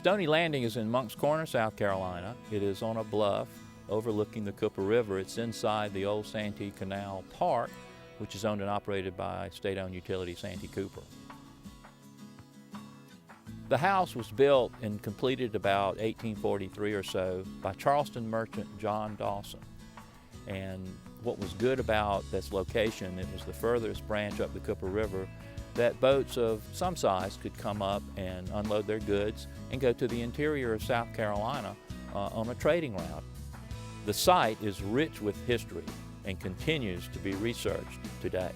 Stony Landing is in Moncks Corner, South Carolina. It is on a bluff overlooking the Cooper River. It's inside the old Santee Canal Park, which is owned and operated by state-owned utility Santee Cooper. The house was built and completed about 1843 or so by Charleston merchant John Dawson. And what was good about this location, it was the furthest branch up the Cooper River that boats of some size could come up and unload their goods and go to the interior of South Carolina on a trading route. The site is rich with history and continues to be researched today.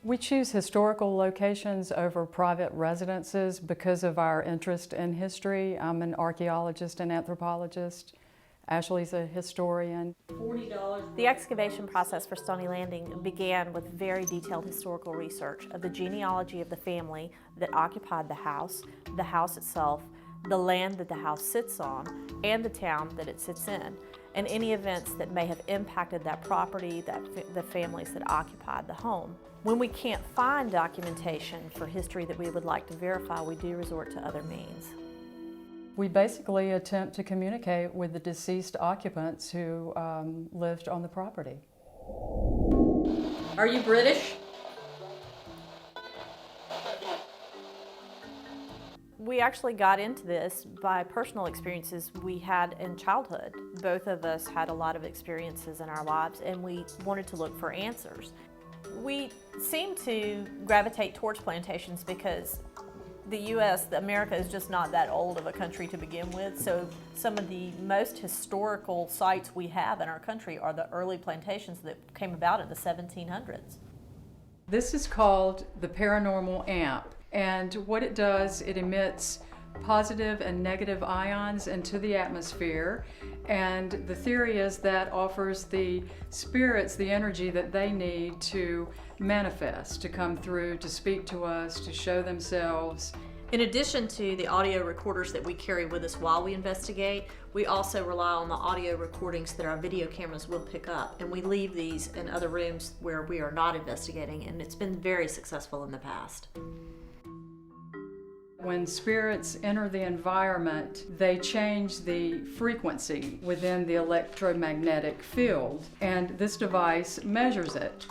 We choose historical locations over private residences because of our interest in history. I'm an archaeologist and anthropologist. Ashley's a historian. The excavation process for Stony Landing began with very detailed historical research of the genealogy of the family that occupied the house itself, the land that the house sits on, and the town that it sits in, and any events that may have impacted that property, the families that occupied the home. When we can't find documentation for history that we would like to verify, we do resort to other means. We basically attempt to communicate with the deceased occupants who lived on the property. Are you British? We actually got into this by personal experiences we had in childhood. Both of us had a lot of experiences in our lives, and we wanted to look for answers. We seem to gravitate towards plantations because the U.S., America, is just not that old of a country to begin with, so some of the most historical sites we have in our country are the early plantations that came about in the 1700s. This is called the Paranormal amp, and what it does, it emits positive and negative ions into the atmosphere, and the theory is that offers the spirits the energy that they need to manifest, to come through, to speak to us, to show themselves. In addition to the audio recorders that we carry with us while we investigate, we also rely on the audio recordings that our video cameras will pick up, and we leave these in other rooms where we are not investigating, and it's been very successful in the past. When spirits enter the environment, they change the frequency within the electromagnetic field, and this device measures it.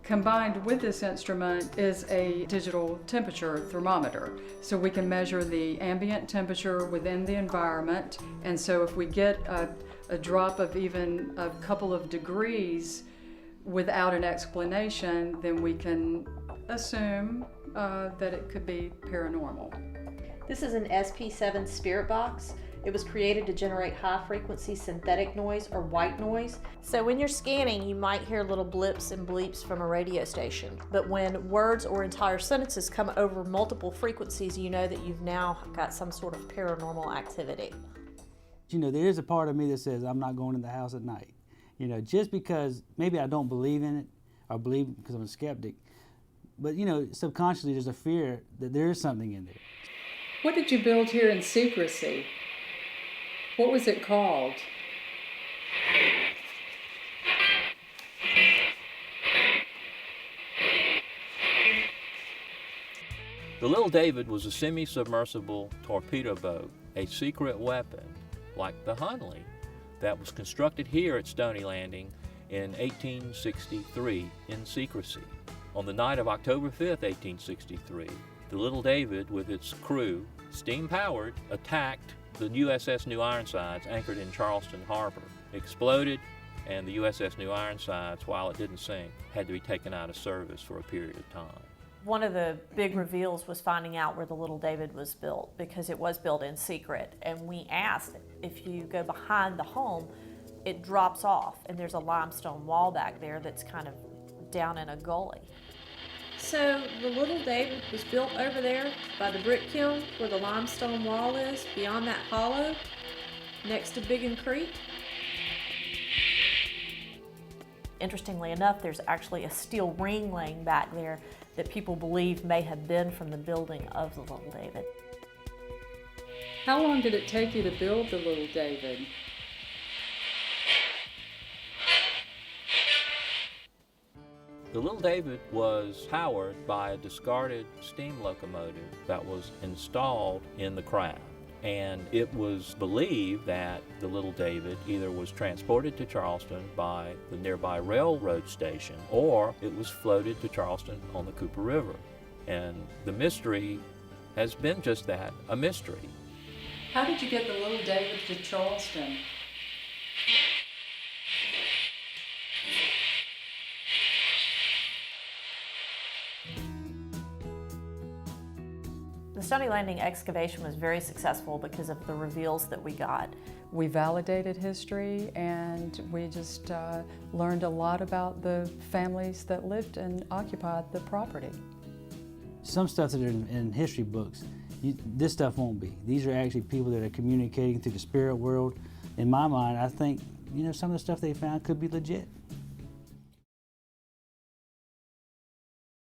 Combined with this instrument is a digital temperature thermometer, so we can measure the ambient temperature within the environment, and so if we get a drop of even a couple of degrees without an explanation, then we can assume that it could be paranormal. This is an SP7 spirit box. It was created to generate high-frequency synthetic noise or white noise. So when you're scanning, you might hear little blips and bleeps from a radio station. But when words or entire sentences come over multiple frequencies, you know that you've now got some sort of paranormal activity. You know, there is a part of me that says I'm not going in the house at night. You know, just because maybe I don't believe in it, or believe because I'm a skeptic, but you know, subconsciously there's a fear that there is something in there. What did you build here in secrecy? What was it called? The Little David was a semi-submersible torpedo boat, a secret weapon like the Hunley that was constructed here at Stony Landing in 1863 in secrecy. On the night of October 5th, 1863, the Little David with its crew, steam-powered, attacked the USS New Ironsides anchored in Charleston Harbor. It exploded, and the USS New Ironsides, while it didn't sink, had to be taken out of service for a period of time. One of the big reveals was finding out where the Little David was built, because it was built in secret. And we asked, if you go behind the home, it drops off, and there's a limestone wall back there that's kind of down in a gully. So the Little David was built over there by the brick kiln where the limestone wall is, beyond that hollow, next to Biggin Creek. Interestingly enough, there's actually a steel ring laying back there that people believe may have been from the building of the Little David. How long did it take you to build the Little David? The Little David was powered by a discarded steam locomotive that was installed in the craft. And it was believed that the Little David either was transported to Charleston by the nearby railroad station, or it was floated to Charleston on the Cooper River. And the mystery has been just that, a mystery. How did you get the Little David to Charleston? The Stony Landing excavation was very successful because of the reveals that we got. We validated history, and we just learned a lot about the families that lived and occupied the property. Some stuff that are in history books, this stuff won't be. These are actually people that are communicating through the spirit world. In my mind, I think, some of the stuff they found could be legit.